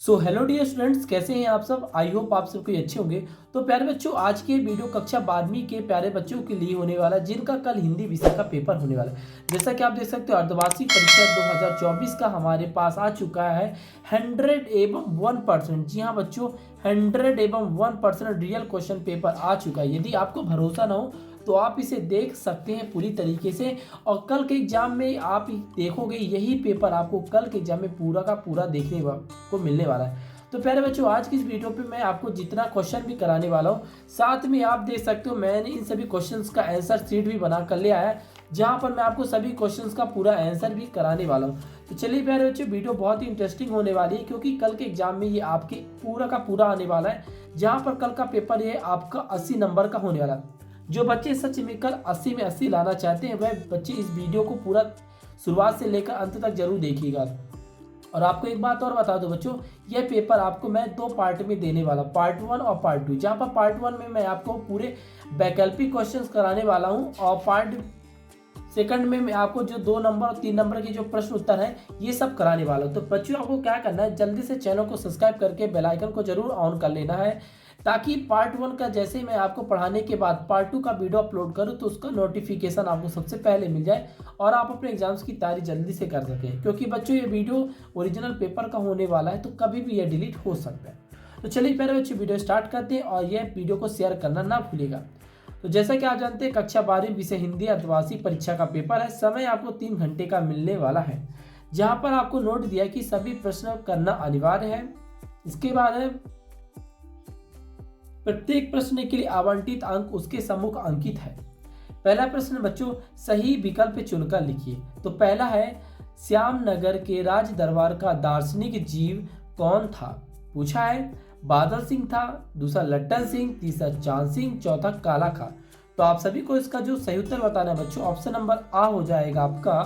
Hello dear students, कैसे हैं आप सब। आई होप आप सब कोई अच्छे होंगे। तो प्यारे बच्चों, आज के वीडियो कक्षा 12वीं के प्यारे बच्चों के लिए होने वाला है, जिनका कल हिंदी विषय का पेपर होने वाला है। जैसा कि आप देख सकते हो, अर्धवार्षिक परीक्षा 2024 का हमारे पास आ चुका है 100 एवं 1%। जी हाँ बच्चों, 100 एवं 1% रियल क्वेश्चन पेपर आ चुका है। यदि आपको भरोसा ना हो तो आप इसे देख सकते हैं पूरी तरीके से, और कल के एग्जाम में आप देखोगे यही पेपर आपको कल के एग्जाम में पूरा का पूरा देखने को मिलने वाला है। तो प्यारे बच्चों, आज की इस वीडियो पे मैं आपको जितना क्वेश्चन भी कराने वाला हूँ, साथ में आप देख सकते हो मैंने इन सभी क्वेश्चंस का आंसर शीट भी बना कर लिया है, जहां पर मैं आपको सभी क्वेश्चंस का पूरा आंसर भी कराने वाला हूँ। तो चलिए प्यारे बच्चों, वीडियो बहुत ही इंटरेस्टिंग होने वाली है, क्योंकि कल के एग्जाम में ये आपके पूरा का पूरा आने वाला है। जहां पर कल का पेपर ये आपका 80 नंबर का होने वाला है। जो बच्चे सच में कल 80 में 80 लाना चाहते हैं, वह बच्चे इस वीडियो को पूरा शुरुआत से लेकर अंत तक जरूर देखिएगा। और आपको एक बात और बता दो बच्चों, यह पेपर आपको मैं 2 पार्ट में देने वाला, पार्ट 1 और पार्ट 2। जहां पर पार्ट 1 में मैं आपको पूरे वैकल्पिक क्वेश्चंस कराने वाला हूं, और पार्ट सेकंड में मैं आपको जो 2 नंबर और 3 नंबर के जो प्रश्न उत्तर है ये सब कराने वाला हूं। तो बच्चों, आपको क्या करना है, जल्दी से चैनल को सब्सक्राइब करके बेल आइकन को जरूर ऑन कर लेना है, ताकि पार्ट 1 का जैसे ही मैं आपको पढ़ाने के बाद पार्ट 2 का वीडियो अपलोड करूं तो उसका नोटिफिकेशन आपको सबसे पहले मिल जाए, और आप अपने एग्जाम्स की तैयारी जल्दी से कर सकें। क्योंकि बच्चों, ये वीडियो ओरिजिनल पेपर का होने वाला है, तो कभी भी ये डिलीट हो सकता है। तो चलिए पहले बच्चों, वीडियो स्टार्ट करते हैं, और यह वीडियो को शेयर करना ना भूलिएगा। तो जैसा कि आप जानते हैं, कक्षा 12वीं विषय हिंदी अर्धवार्षिक परीक्षा का पेपर है। समय आपको 3 घंटे का मिलने वाला है, जहां पर आपको नोट दिया कि सभी प्रश्न करना अनिवार्य है। इसके बाद है, प्रत्येक प्रश्न के लिए आवंटित अंक उसके सम्मुख अंकित है। पहला प्रश्न बच्चों, सही विकल्प चुनकर लिखिए। तो पहला है, श्यामनगर के राज दरबार का दार्शनिक जीव कौन था। पूछा है, बादल सिंह था, दूसरा लट्टन सिंह, तीसरा चांद सिंह, चौथा काला खां। तो आप सभी को इसका जो सही उत्तर बताना है बच्चों, ऑप्शन नंबर आ हो जाएगा आपका,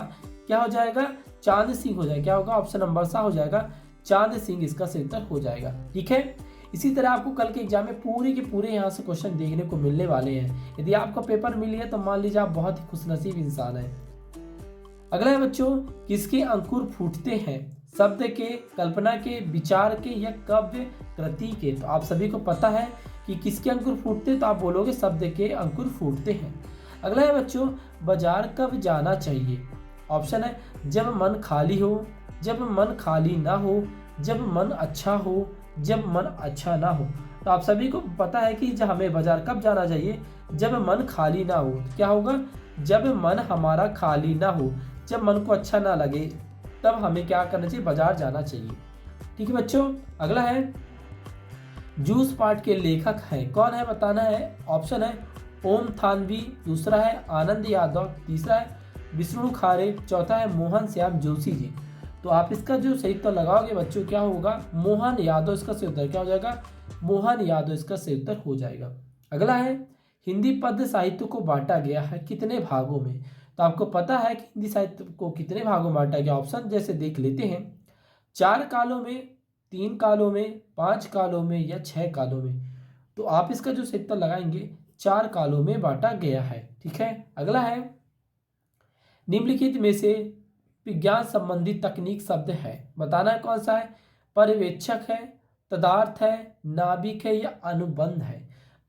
क्या हो जाएगा, चांद सिंह हो जाएगा। क्या होगा, ऑप्शन नंबर सा हो जाएगा, चांद सिंह इसका सही उत्तर हो जाएगा। ठीक है। इसी तरह आपको कल के एग्जाम में पूरे के पूरे यहाँ से क्वेश्चन देखने को मिलने वाले हैं। यदि आपका पेपर मिल गया तो मान लीजिए आप बहुत ही खुशनसीब इंसान हैं। अगला है बच्चों, किसके अंकुर फूटते हैं। शब्द के, कल्पना के, विचार के, या काव्य कृति के। तो आप सभी को पता है कि किसके अंकुर फूटते, तो आप बोलोगे शब्द के अंकुर फूटते हैं। अगला है बच्चों, बाजार कब जाना चाहिए। ऑप्शन है, जब मन खाली हो, जब मन खाली ना हो, जब मन अच्छा हो, जब मन अच्छा ना हो। तो आप सभी को पता है कि जब हमें बाजार कब जाना चाहिए, जब मन खाली ना हो। तो क्या होगा, जब मन हमारा खाली ना हो, जब मन को अच्छा ना लगे, तब हमें क्या करना चाहिए, बाजार जाना चाहिए। ठीक है बच्चों। अगला है, जूस पाठ के लेखक हैं, कौन है बताना है। ऑप्शन है, ओम थानवी, दूसरा है आनंद यादव, तीसरा है विष्णु खारे, चौथा है मोहन श्याम जोशी जी। तो आप इसका जो सही उत्तर लगाओगे बच्चों, क्या होगा, मोहन यादव इसका सही उत्तर क्या हो जाएगा, मोहन यादव इसका सही उत्तर हो जाएगा। अगला है, हिंदी पद्य साहित्य को बांटा गया है कितने भागों में। तो आपको पता है कि हिंदी साहित्य को कितने भागों में बांटा गया। ऑप्शन जैसे देख लेते हैं, 4 कालों में, 3 कालों में, 5 कालों में, या 6 कालों में। तो आप इसका जो सही उत्तर लगाएंगे, 4 कालों में बांटा गया है। ठीक है। अगला है, निम्नलिखित में से विज्ञान संबंधी तकनीक शब्द है, बताना है कौन सा है। पर्यवेक्षक है, तदार्थ है, नाभिक है, या अनुबंध है।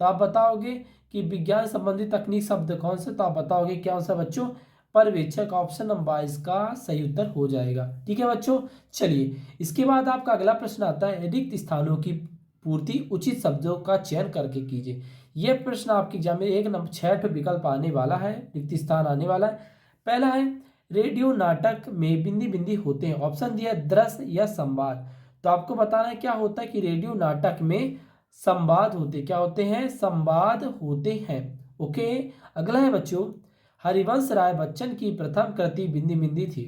तो आप बताओगे कि विज्ञान संबंधी तकनीक शब्द कौन से, तो आप बताओगे क्या सा बच्चों, पर्यवेक्षक। ऑप्शन नंबर 22 का सही उत्तर हो जाएगा। ठीक है बच्चों। चलिए, इसके बाद आपका अगला प्रश्न आता है, रिक्त स्थानों की पूर्ति उचित शब्दों का चयन करके कीजिए। यह प्रश्न आपके एग्जाम में 1 नंबर 6 विकल्प आने वाला है, रिक्त स्थान आने वाला है। पहला है, रेडियो नाटक में बिंदी बिंदी होते हैं। ऑप्शन दिया, दृश्य या संवाद। तो आपको बताना है क्या होता है कि रेडियो नाटक में संवाद होते, क्या होते हैं, संवाद होते हैं। ओके। अगला है बच्चों, हरिवंश राय बच्चन की प्रथम कृति बिंदी बिंदी थी।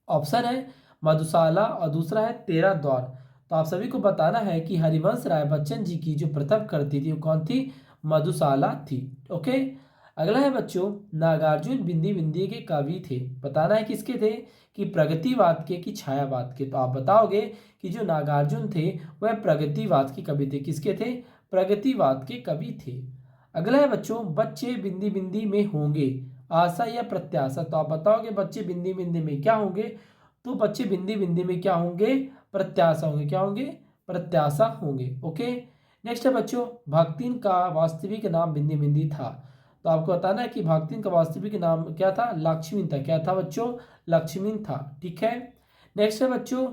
ऑप्शन है, मधुशाला, और दूसरा है तेरा द्वार। तो आप सभी को बताना है कि हरिवंश राय बच्चन जी की जो प्रथम कृति थी वो कौन थी, मधुशाला थी। ओके। अगला है बच्चों, नागार्जुन बिंदी बिंदी के कवि थे। बताना है किसके थे, कि प्रगतिवाद के, कि छायावाद के। तो आप बताओगे कि जो नागार्जुन थे वह प्रगतिवाद के कवि थे। किसके थे, प्रगतिवाद के कवि थे। अगला है बच्चों, बच्चे बिंदी बिंदी में होंगे, आशा या प्रत्याशा। तो आप बताओगे बच्चे बिंदी बिंदी में क्या होंगे, तो बच्चे बिंदी बिंदी में क्या होंगे, प्रत्याशा होंगे। क्या होंगे? प्रत्याशा होंगे। ओके। नेक्स्ट है बच्चों, भागतीन का वास्तविक नाम बिंदी बिंदी था। तो आपको बताना है कि भागतीन का वास्तविक नाम क्या था? लक्ष्मीन था। क्या था बच्चों? लक्ष्मीन था। ठीक है। नेक्स्ट है बच्चों,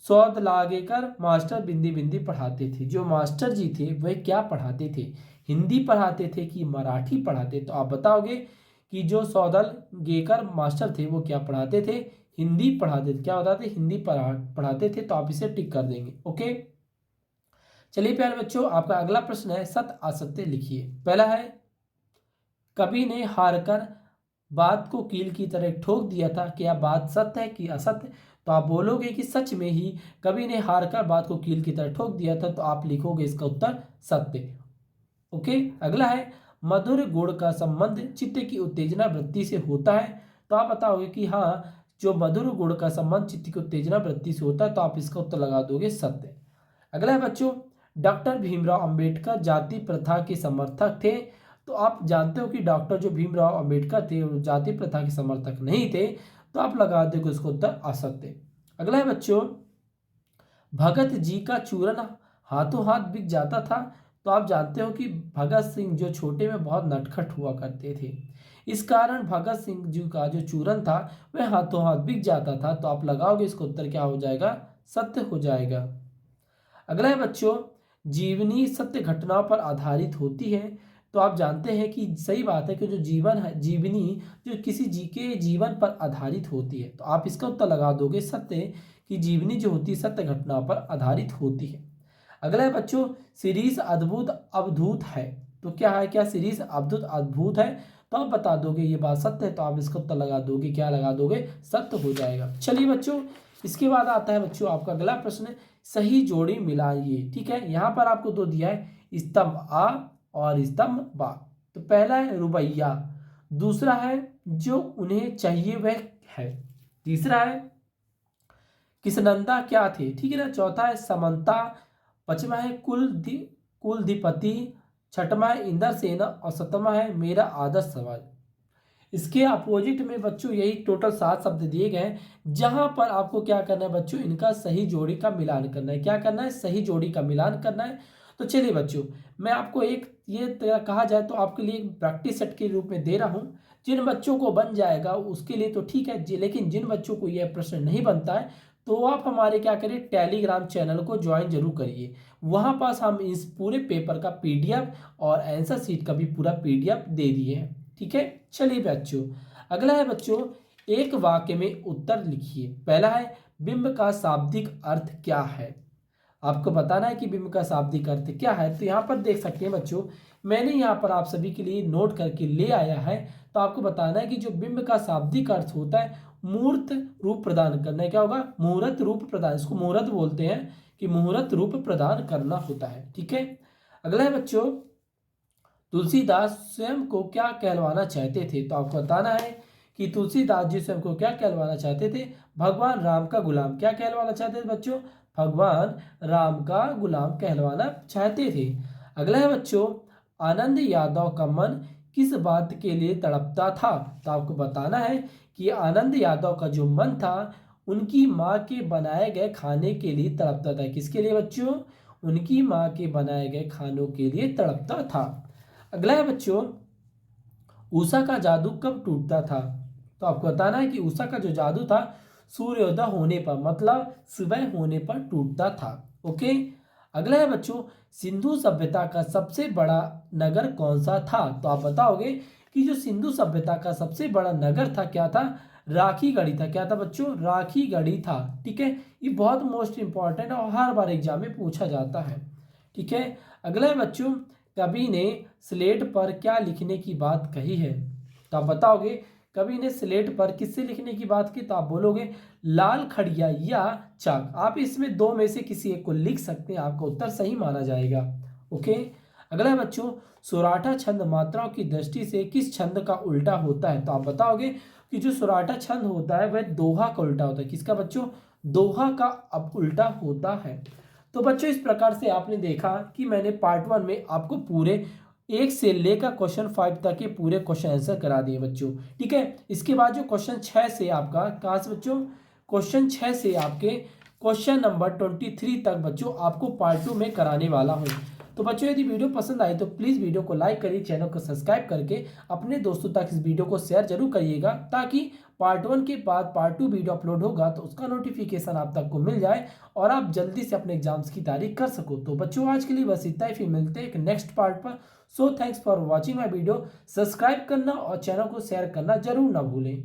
सौद लागेकर मास्टर बिंदी बिंदी पढ़ाते थे। जो मास्टर जी थे वह क्या पढ़ाते थे? हिंदी पढ़ाते थे कि मराठी पढ़ाते? तो आप बताओगे कि जो सौदल गेकर मास्टर थे वो क्या पढ़ाते थे? हिंदी पढ़ाते थे। क्या बताते? हिंदी पढ़ाते थे। तो आप इसे टिक कर देंगे। ओके। चलिए प्यारे बच्चों, आपका अगला प्रश्न है, सत्य असत्य लिखिए। पहला है, कवि ने हारकर बात को कील की तरह ठोक दिया था। क्या बात सत्य है कि असत्य? तो आप बोलोगे कि सच में ही कवि ने हारकर बात को कील की तरह ठोक दिया था। तो आप लिखोगे इसका उत्तर सत्य। ओके। अगला है, मधुर गुण का संबंध चित्त की उत्तेजना वृत्ति से होता है। तो आप बताओगे कि हाँ, जो मधुर गुण का संबंध चित्त की उत्तेजना वृत्ति से होता है। तो आप इसका उत्तर लगा दोगे सत्य। अगला है बच्चों, डॉक्टर भीमराव अंबेडकर जाति प्रथा के समर्थक थे। तो आप जानते हो कि डॉक्टर जो भीमराव अंबेडकर थे वो जाति प्रथा के समर्थक नहीं थे। तो आप लगा दोगे उसको उत्तर असत्य। अगला है बच्चों, भगत जी का चूरन हाथों हाथ बिक जाता था। तो आप जानते हो कि भगत सिंह जो छोटे में बहुत नटखट हुआ करते थे, इस कारण भगत सिंह जी का जो चूरन था वह हाथों हाथ बिक जाता था। तो आप लगाओगे इसको उत्तर क्या हो जाएगा? सत्य हो जाएगा। अगला है बच्चों, जीवनी सत्य घटनाओं पर आधारित होती है। तो आप जानते हैं कि सही बात है कि जो जीवन है, जीवनी जो किसी जी के जीवन पर आधारित होती है। तो आप इसका उत्तर लगा दोगे सत्य, कि जीवनी जो होती है सत्य घटनाओं पर आधारित होती है। अगला है बच्चों, सीरीज अद्भुत अवधूत है। तो क्या है? क्या सीरीज अद्भुत अद्भुत है? तो आप बता दोगे ये बात सत्य है। तो आप इसका उत्तर लगा दोगे, क्या लगा दोगे? सत्य हो जाएगा। चलिए बच्चों, इसके बाद आता है बच्चों आपका अगला प्रश्न, सही जोड़ी मिलाइए। ठीक है। यहाँ पर आपको दो दिया है, स्तंभ आ और स्तंभ बा। तो पहला है रुपया, दूसरा है जो उन्हें चाहिए वह है, तीसरा है किसनंदा क्या थे। ठीक है ना। चौथा है समंता, पांचवा है कुलधिपति, छठवां है इंद्र सेना और सतवां है मेरा आदर्श समाज। इसके अपोजिट में बच्चों यही टोटल 7 शब्द दिए गए हैं, जहां पर आपको क्या करना है बच्चों? इनका सही जोड़ी का मिलान करना है। क्या करना है? सही जोड़ी का मिलान करना है। तो चलिए बच्चों, मैं आपको एक ये कहा जाए तो आपके लिए एक प्रैक्टिस सेट के रूप में दे रहा हूं। जिन बच्चों को बन जाएगा उसके लिए तो ठीक है लेकिन जिन बच्चों को यह प्रश्न नहीं बनता है तो आप हमारे क्या करिए, टेलीग्राम चैनल को ज्वाइन जरूर करिए। वहां पास हम इस पूरे पेपर का पीडीएफ और आंसर शीट का भी पूरा पीडीएफ दे दिए हैं। ठीक है। चलिए बच्चों, अगला है बच्चों, एक वाक्य में उत्तर लिखिए। पहला है, बिंब का शाब्दिक अर्थ क्या है? आपको बताना है कि बिंब का शाब्दिक अर्थ क्या है। तो यहाँ पर देख सकते हैं बच्चों, मैंने यहाँ पर आप सभी के लिए नोट करके ले आया है। तो आपको बताना है कि जो बिंब का शाब्दिक अर्थ होता है, मूर्त रूप प्रदान करना है। क्या होगा? मुहूर्त रूप प्रदान, इसको मुहूर्त बोलते हैं, कि मुहूर्त रूप प्रदान करना होता है। ठीक है। अगला है बच्चों, तुलसीदास स्वयं को क्या कहलवाना चाहते थे? तो आपको बताना है कि तुलसीदास जी स्वयं को क्या कहलवाना चाहते थे? भगवान राम का गुलाम। क्या कहलवाना चाहते थे बच्चों? भगवान राम का गुलाम कहलवाना चाहते थे। अगला है बच्चों, आनंद यादव का मन किस बात के लिए तड़पता था? तो आपको बताना है कि आनंद यादव का जो मन था उनकी माँ के बनाए गए खाने के लिए तड़पता था। किसके लिए बच्चों? उनकी माँ के बनाए गए खानों के लिए तड़पता था। अगला है बच्चों, उषा का जादू कब टूटता था? तो आपको बताना है कि उषा का जो जादू था सूर्योदय होने पर, मतलब सुबह होने पर टूटता था। ओके। अगला है बच्चों, सिंधु सभ्यता का सबसे बड़ा नगर कौन सा था? तो आप बताओगे कि जो सिंधु सभ्यता का सबसे बड़ा नगर था क्या था? राखीगढ़ी था। क्या था बच्चों? राखीगढ़ी था। ठीक है। ये बहुत मोस्ट इंपॉर्टेंट और हर बार एग्जाम में पूछा जाता है। ठीक है। अगला है बच्चों, कवि ने स्लेट पर क्या लिखने की बात कही है? तो आप बताओगे कवि ने स्लेट पर किससे लिखने की बात की? तो आप बोलोगे लाल खड़िया या चाक। आप इसमें दो में से किसी एक को लिख सकते हैं, आपका उत्तर सही माना जाएगा। ओके। अगला है बच्चों, सोराठा छंद मात्राओं की दृष्टि से किस छंद का उल्टा होता है? तो आप बताओगे कि जो सोराठा छंद होता है वह दोहा का उल्टा होता है। किसका बच्चों? दोहा का अब उल्टा होता है। तो बच्चों इस प्रकार से आपने देखा कि मैंने पार्ट 1 में आपको पूरे 1 से लेकर क्वेश्चन 5 तक के पूरे क्वेश्चन आंसर करा दिए बच्चों। ठीक है। इसके बाद जो क्वेश्चन 6 से आपका कहाँ से बच्चों? क्वेश्चन 6 से आपके क्वेश्चन नंबर 23 तक बच्चों आपको पार्ट 2 में कराने वाला हूँ। तो बच्चों यदि वीडियो पसंद आए तो प्लीज़ वीडियो को लाइक करिए, चैनल को सब्सक्राइब करके अपने दोस्तों तक इस वीडियो को शेयर जरूर करिएगा, ताकि पार्ट 1 के बाद पार्ट 2 वीडियो अपलोड होगा तो उसका नोटिफिकेशन आप तक को मिल जाए और आप जल्दी से अपने एग्जाम्स की तैयारी कर सको। तो बच्चों आज के लिए बस इतना ही, फिर मिलते हैं एक नेक्स्ट पार्ट पर। So thanks for watching my video. Subscribe करना और चैनल को शेयर करना जरूर ना भूलें।